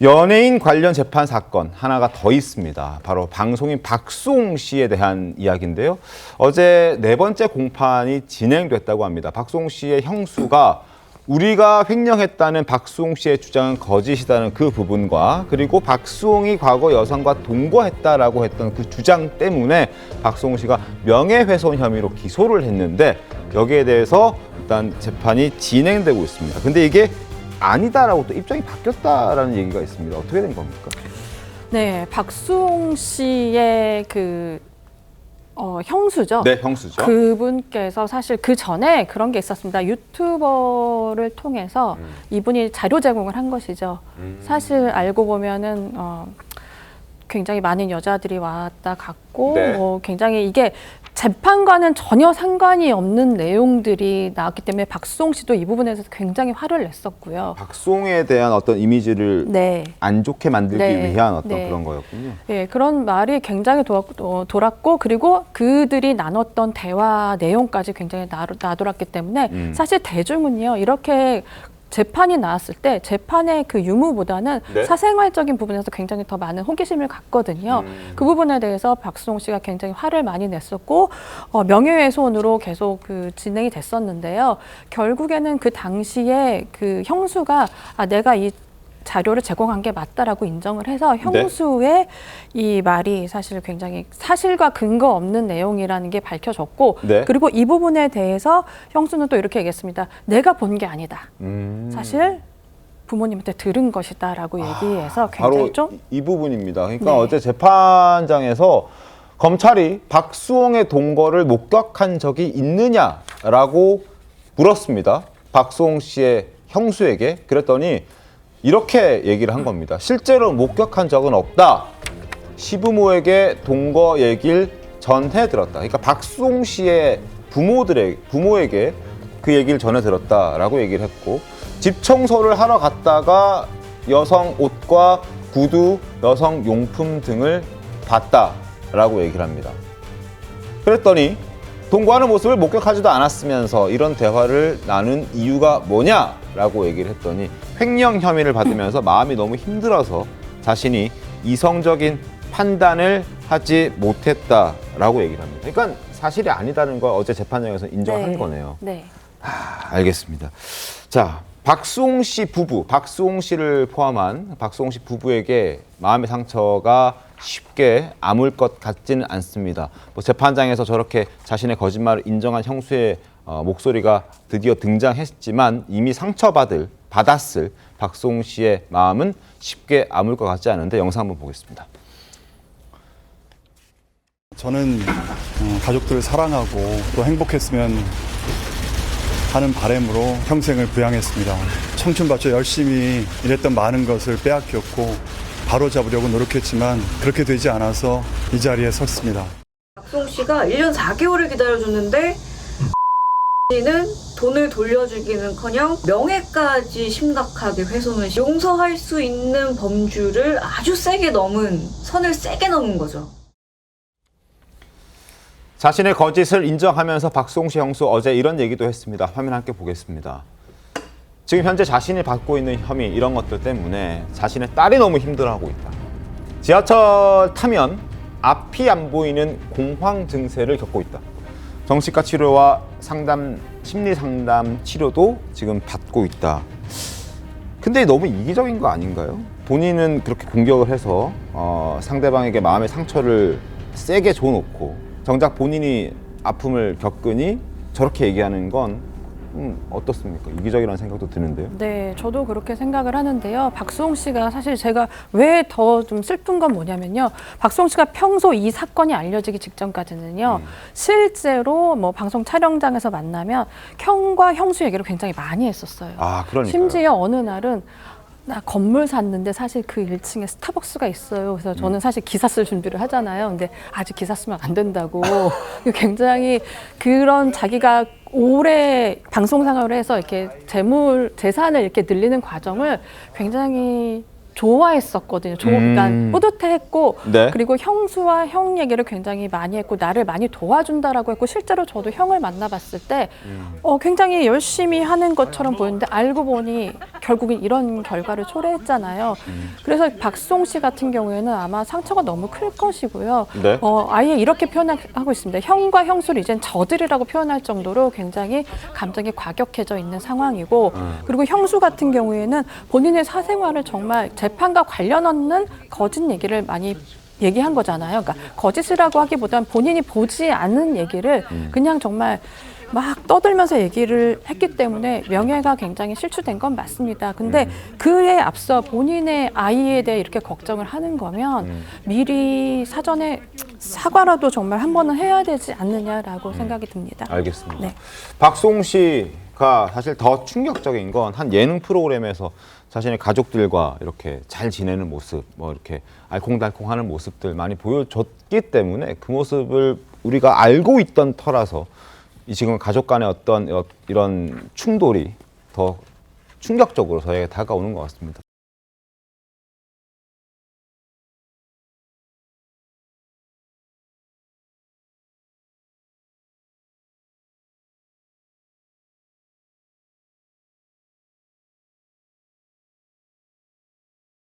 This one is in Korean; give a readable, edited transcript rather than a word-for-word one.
연예인 관련 재판 사건 하나가 더 있습니다. 바로 방송인 박수홍 씨에 대한 이야기인데요. 어제 네 번째 공판이 진행됐다고 합니다. 박수홍 씨의 형수가 우리가 횡령했다는 박수홍 씨의 주장은 거짓이라는 그 부분과 그리고 박수홍이 과거 여성과 동거했다라고 했던 그 주장 때문에 박수홍 씨가 명예훼손 혐의로 기소를 했는데 여기에 대해서 일단 재판이 진행되고 있습니다. 근데 이게 아니다라고 또 입장이 바뀌었다라는 얘기가 있습니다. 어떻게 된 겁니까? 네, 박수홍 씨의 형수죠. 네, 형수죠. 그분께서 사실 그 전에 그런 게 있었습니다. 유튜버를 통해서 이분이 자료 제공을 한 것이죠. 사실 알고 보면은 굉장히 많은 여자들이 왔다 갔고 네. 굉장히 이게 재판과는 전혀 상관이 없는 내용들이 나왔기 때문에 박수홍 씨도 이 부분에서 굉장히 화를 냈었고요. 박수홍에 대한 어떤 이미지를 네. 안 좋게 만들기 네. 위한 어떤 네. 그런 거였군요. 예, 그런 말이 굉장히 돌았고 그리고 그들이 나눴던 대화 내용까지 굉장히 나돌았기 때문에 사실 대중은요 이렇게 재판이 나왔을 때 재판의 그 유무보다는 네. 사생활적인 부분에서 굉장히 더 많은 호기심을 갖거든요. 그 부분에 대해서 박수홍 씨가 굉장히 화를 많이 냈었고 명예훼손으로 계속 그 진행이 됐었는데요. 결국에는 그 당시에 그 형수가 내가 이 자료를 제공한 게 맞다라고 인정을 해서 형수의 이 말이 사실 굉장히 사실과 근거 없는 내용이라는 게 밝혀졌고 네. 그리고 이 부분에 대해서 형수는 또 이렇게 얘기했습니다. 내가 본 게 아니다. 사실 부모님한테 들은 것이다라고 얘기해서 굉장히 바로 좀 이 부분입니다. 그러니까 네. 어제 재판장에서 검찰이 박수홍의 동거를 목격한 적이 있느냐라고 물었습니다. 박수홍 씨의 형수에게. 그랬더니 이렇게 얘기를 한 겁니다. 실제로 목격한 적은 없다. 시부모에게 동거 얘기를 전해 들었다. 그러니까 박수홍 씨의 부모에게 그 얘기를 전해 들었다라고 얘기를 했고 집 청소를 하러 갔다가 여성 옷과 구두, 여성 용품 등을 봤다라고 얘기를 합니다. 그랬더니 동거하는 모습을 목격하지도 않았으면서 이런 대화를 나눈 이유가 뭐냐라고 얘기를 했더니 횡령 혐의를 받으면서 마음이 너무 힘들어서 자신이 이성적인 판단을 하지 못했다라고 얘기를 합니다. 그러니까 사실이 아니다는 걸 어제 재판장에서 인정한 거네요. 네. 알겠습니다. 자, 박수홍 씨 부부, 박수홍 씨를 포함한 박수홍 씨 부부에게 마음의 상처가 쉽게 아물 것 같지는 않습니다. 재판장에서 저렇게 자신의 거짓말을 인정한 형수의 목소리가 드디어 등장했지만 이미 받았을 박수홍 씨의 마음은 쉽게 아물 것 같지 않은데 영상 한번 보겠습니다. 저는 가족들을 사랑하고 또 행복했으면 하는 바람으로 평생을 부양했습니다. 청춘 바쳐 열심히 일했던 많은 것을 빼앗겼고 바로잡으려고 노력했지만 그렇게 되지 않아서 이 자리에 섰습니다. 박수홍 씨가 1년 4개월을 기다려줬는데 씨는 돈을 돌려주기는커녕 명예까지 심각하게 훼손을 용서할 수 있는 범주를 아주 세게 넘은 선을 세게 넘은 거죠. 자신의 거짓을 인정하면서 박수홍 씨 형수 어제 이런 얘기도 했습니다. 화면 함께 보겠습니다. 지금 현재 자신이 받고 있는 혐의 이런 것들 때문에 자신의 딸이 너무 힘들어하고 있다. 지하철 타면 앞이 안 보이는 공황 증세를 겪고 있다. 정신과 치료와 심리 상담 치료도 지금 받고 있다. 근데 너무 이기적인 거 아닌가요? 본인은 그렇게 공격을 해서 상대방에게 마음의 상처를 세게 줘놓고 정작 본인이 아픔을 겪으니 저렇게 얘기하는 건 어떻습니까? 이기적이라는 생각도 드는데요. 네, 저도 그렇게 생각을 하는데요. 박수홍 씨가 사실 제가 왜 더 좀 슬픈 건 뭐냐면요. 박수홍 씨가 평소 이 사건이 알려지기 직전까지는요. 실제로 뭐 방송 촬영장에서 만나면 형과 형수 얘기를 굉장히 많이 했었어요. 아, 그러니까요. 심지어 어느 날은 나 건물 샀는데 사실 그 1층에 스타벅스가 있어요. 그래서 저는 사실 기사 쓸 준비를 하잖아요. 근데 아직 기사 쓰면 안 된다고. 굉장히 그런 자기가 오래 방송 생활을 해서 이렇게 재산을 이렇게 늘리는 과정을 굉장히 좋아했었거든요. 그러니까 뿌듯해했고 네. 그리고 형수와 형 얘기를 굉장히 많이 했고 나를 많이 도와준다라고 했고 실제로 저도 형을 만나봤을 때 굉장히 열심히 하는 것처럼 보였는데 알고 보니 결국엔 이런 결과를 초래했잖아요. 그래서 박수홍 씨 같은 경우에는 아마 상처가 너무 클 것이고요. 네. 아예 이렇게 표현하고 있습니다. 형과 형수를 이젠 저들이라고 표현할 정도로 굉장히 감정이 과격해져 있는 상황이고 그리고 형수 같은 경우에는 본인의 사생활을 정말 재판과 관련 없는 거짓 얘기를 많이 얘기한 거잖아요. 그러니까 거짓이라고 하기보다는 본인이 보지 않은 얘기를 그냥 정말 막 떠들면서 얘기를 했기 때문에 명예가 굉장히 실추된 건 맞습니다. 근데 그에 앞서 본인의 아이에 대해 이렇게 걱정을 하는 거면 미리 사전에 사과라도 정말 한 번은 해야 되지 않느냐라고 생각이 듭니다. 알겠습니다. 네. 박수홍 씨가 사실 더 충격적인 건 한 예능 프로그램에서 자신의 가족들과 이렇게 잘 지내는 모습, 뭐 이렇게 알콩달콩하는 모습들 많이 보여줬기 때문에 그 모습을 우리가 알고 있던 터라서 이 지금 가족 간의 어떤 이런 충돌이 더 충격적으로 저에게 다가오는 것 같습니다.